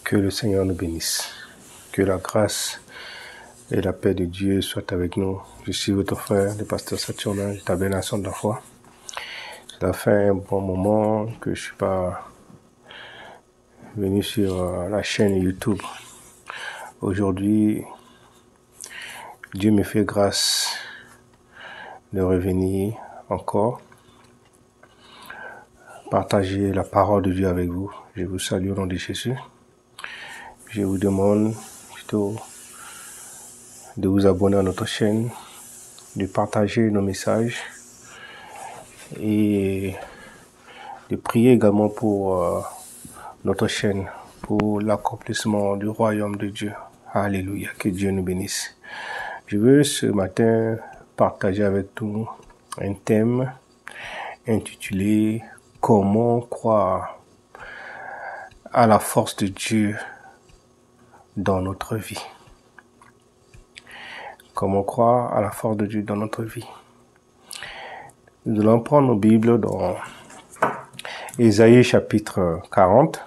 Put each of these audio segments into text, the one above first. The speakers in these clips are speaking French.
Que le Seigneur nous bénisse. Que la grâce et la paix de Dieu soient avec nous. Je suis votre frère, le pasteur Saturnin, de Tabernacle de la foi. Ça fait un bon moment que je suis pas venu sur la chaîne YouTube. Aujourd'hui, Dieu me fait grâce de revenir encore, partager la parole de Dieu avec vous. Je vous salue au nom de Jésus. Je vous demande plutôt de vous abonner à notre chaîne, de partager nos messages et de prier également pour notre chaîne, pour l'accomplissement du royaume de Dieu. Alléluia, que Dieu nous bénisse. Je veux ce matin partager avec vous un thème intitulé « Comment croire à la force de Dieu dans notre vie ». Comment croire à la force de Dieu dans notre vie. Nous allons prendre nos Bibles dans Ésaïe chapitre 40,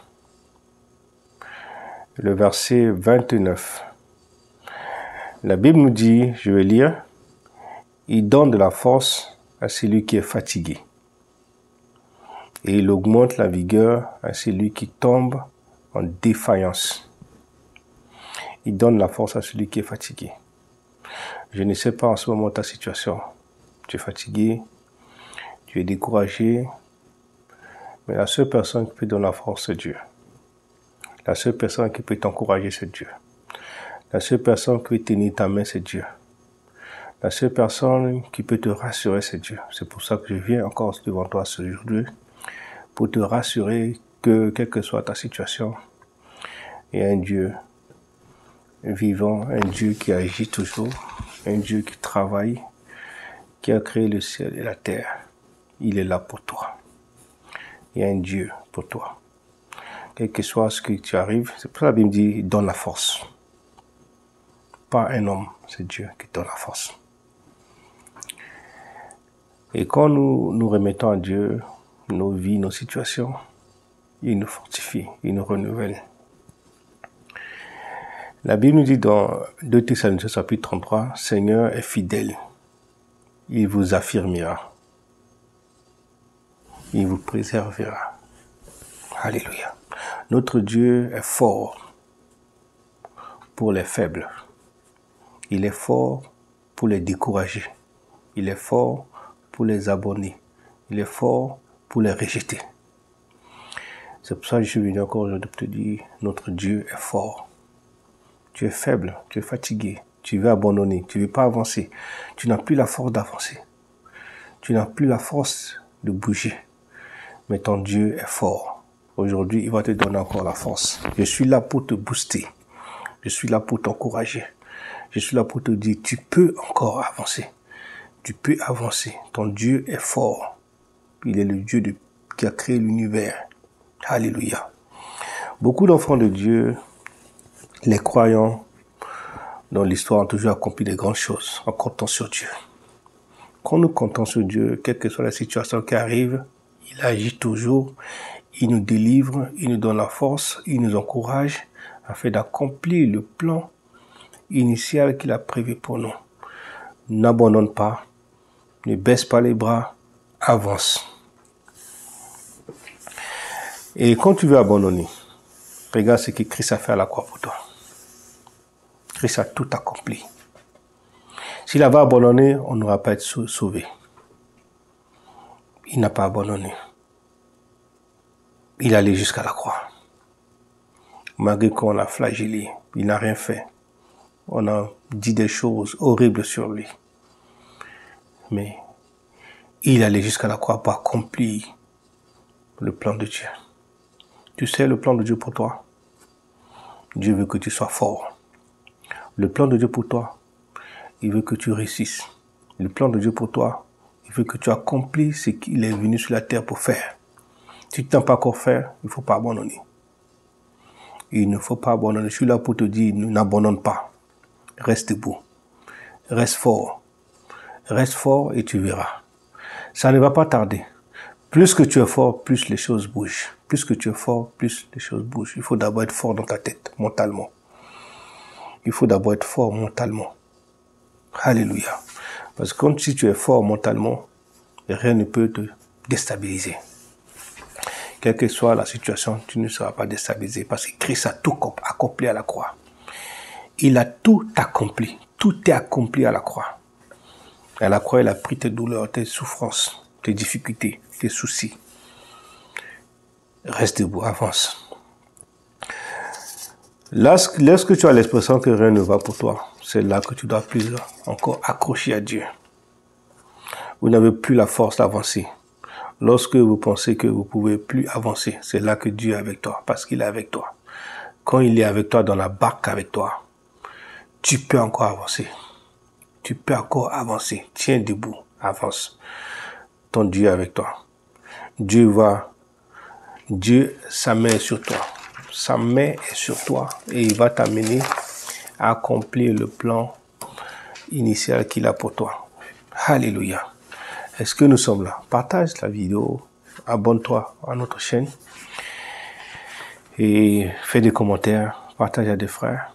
le verset 29. La Bible nous dit, je vais lire, « Il donne de la force à celui qui est fatigué, et il augmente la vigueur à celui qui tombe en défaillance. » Il donne la force à celui qui est fatigué. Je ne sais pas en ce moment ta situation. Tu es fatigué, tu es découragé, mais la seule personne qui peut donner la force, c'est Dieu. La seule personne qui peut t'encourager, c'est Dieu. La seule personne qui peut tenir ta main, c'est Dieu. La seule personne qui peut te rassurer, c'est Dieu. C'est pour ça que je viens encore devant toi aujourd'hui, pour te rassurer que, quelle que soit ta situation, il y a un Dieu vivant, un Dieu qui agit toujours, un Dieu qui travaille, qui a créé le ciel et la terre. Il est là pour toi. Il y a un Dieu pour toi. Quel que soit ce que tu arrives, c'est pour ça que la Bible dit, il donne la force. Pas un homme, c'est Dieu qui donne la force. Et quand nous nous remettons à Dieu, nos vies, nos situations, il nous fortifie, il nous renouvelle. La Bible nous dit dans 2 Thessaloniciens chapitre 33, « Seigneur est fidèle, il vous affirmera, il vous préservera. » Alléluia. Notre Dieu est fort pour les faibles. Il est fort pour les découragés. Il est fort pour les abonnés. Il est fort pour les rejeter. C'est pour ça que je suis venu encore aujourd'hui pour te dire, notre Dieu est fort. Tu es faible, tu es fatigué, tu veux abandonner, tu ne veux pas avancer. Tu n'as plus la force d'avancer. Tu n'as plus la force de bouger. Mais ton Dieu est fort. Aujourd'hui, il va te donner encore la force. Je suis là pour te booster. Je suis là pour t'encourager. Je suis là pour te dire, tu peux encore avancer. Tu peux avancer. Ton Dieu est fort. Il est le Dieu qui a créé l'univers. Alléluia. Beaucoup d'enfants de Dieu, les croyants dans l'histoire ont toujours accompli de grandes choses en comptant sur Dieu. Quand nous comptons sur Dieu, quelle que soit la situation qui arrive, il agit toujours, il nous délivre, il nous donne la force, il nous encourage afin d'accomplir le plan initial qu'il a prévu pour nous. N'abandonne pas, ne baisse pas les bras, avance. Et quand tu veux abandonner, regarde ce que Christ a fait à la croix pour toi. Christ a tout accompli. S'il avait abandonné, on n'aurait pas été sauvé. Il n'a pas abandonné. Il allait jusqu'à la croix. Malgré qu'on l'a flagellé, il n'a rien fait. On a dit des choses horribles sur lui. Mais il allait jusqu'à la croix pour accomplir le plan de Dieu. Tu sais le plan de Dieu pour toi? Dieu veut que tu sois fort. Le plan de Dieu pour toi, il veut que tu réussisses. Le plan de Dieu pour toi, il veut que tu accomplisses ce qu'il est venu sur la terre pour faire. Si tu n'as pas encore fait, il ne faut pas abandonner. Il ne faut pas abandonner. Je suis là pour te dire, n'abandonne pas. Reste debout. Reste fort. Reste fort et tu verras. Ça ne va pas tarder. Plus que tu es fort, plus les choses bougent. Plus que tu es fort, plus les choses bougent. Il faut d'abord être fort dans ta tête, mentalement. Il faut d'abord être fort mentalement. Alléluia. Parce que si tu es fort mentalement, rien ne peut te déstabiliser. Quelle que soit la situation, tu ne seras pas déstabilisé parce que Christ a tout accompli à la croix. Il a tout accompli. Tout est accompli à la croix. À la croix, il a pris tes douleurs, tes souffrances, tes difficultés, tes soucis. Reste debout, avance. Lorsque tu as l'expression que rien ne va pour toi, c'est là que tu dois plus encore accrocher à Dieu. Vous n'avez plus la force d'avancer. Lorsque vous pensez que vous ne pouvez plus avancer, c'est là que Dieu est avec toi, parce qu'il est avec toi. Quand il est avec toi, dans la barque avec toi, tu peux encore avancer. Tu peux encore avancer. Tiens debout, avance. Ton Dieu est avec toi. Dieu, sa main est sur toi. Sa main est sur toi et il va t'amener à accomplir le plan initial qu'il a pour toi. Alléluia. Est-ce que nous sommes là? Partage la vidéo, abonne-toi à notre chaîne et fais des commentaires, partage à des frères.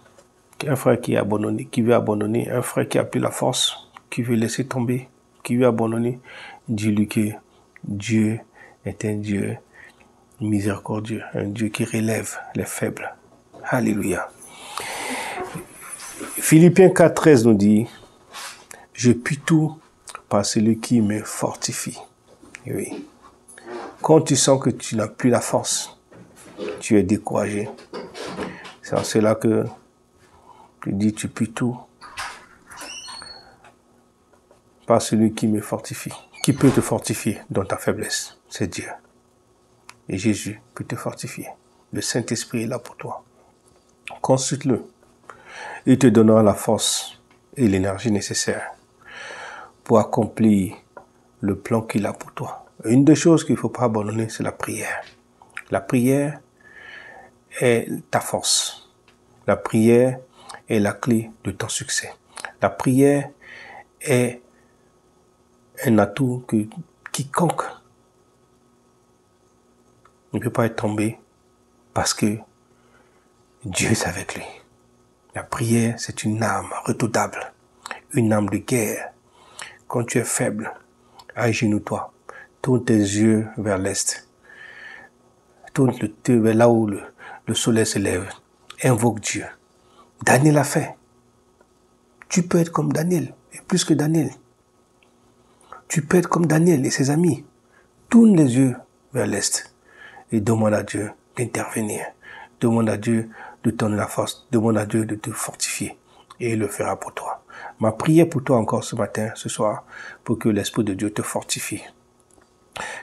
Un frère qui est abandonné, qui veut abandonner, un frère qui a plus la force, qui veut laisser tomber, qui veut abandonner, dis-lui que Dieu est un Dieu miséricordieux, un Dieu qui relève les faibles. Alléluia. Philippiens 4,13 nous dit, je puis tout par celui qui me fortifie. Et oui. Quand tu sens que tu n'as plus la force, tu es découragé. C'est en cela que tu dis, tu puis tout par celui qui me fortifie. Qui peut te fortifier dans ta faiblesse? C'est Dieu. Et Jésus peut te fortifier. Le Saint-Esprit est là pour toi. Consulte-le. Il te donnera la force et l'énergie nécessaires pour accomplir le plan qu'il a pour toi. Une des choses qu'il ne faut pas abandonner, c'est la prière. La prière est ta force. La prière est la clé de ton succès. La prière est un atout que quiconque ne peut pas être tombé parce que Dieu est avec lui. La prière, c'est une arme redoutable, une arme de guerre. Quand tu es faible, agenouille-toi, tourne tes yeux vers l'est, tourne vers là où le soleil se lève, invoque Dieu. Daniel a fait. Tu peux être comme Daniel, et plus que Daniel. Tu peux être comme Daniel et ses amis. Tourne les yeux vers l'est et demande à Dieu d'intervenir. Demande à Dieu de te donner la force. Demande à Dieu de te fortifier. Et il le fera pour toi. Ma prière pour toi encore ce matin, ce soir, pour que l'Esprit de Dieu te fortifie.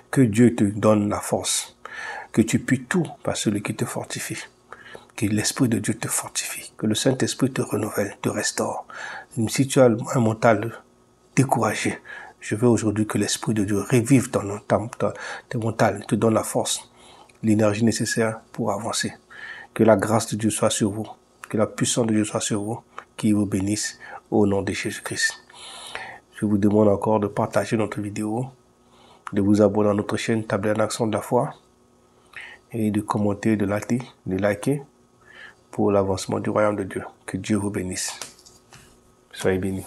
Que Dieu te donne la force. Que tu puisses tout par celui qui te fortifie. Que l'Esprit de Dieu te fortifie. Que le Saint-Esprit te renouvelle, te restaure. Même si tu as un mental découragé, je veux aujourd'hui que l'Esprit de Dieu revive ton mental, te donne la force, l'énergie nécessaire pour avancer. Que la grâce de Dieu soit sur vous. Que la puissance de Dieu soit sur vous. Qu'il vous bénisse au nom de Jésus-Christ. Je vous demande encore de partager notre vidéo, de vous abonner à notre chaîne Tabernacle de la foi et de commenter, de liker pour l'avancement du royaume de Dieu. Que Dieu vous bénisse. Soyez bénis.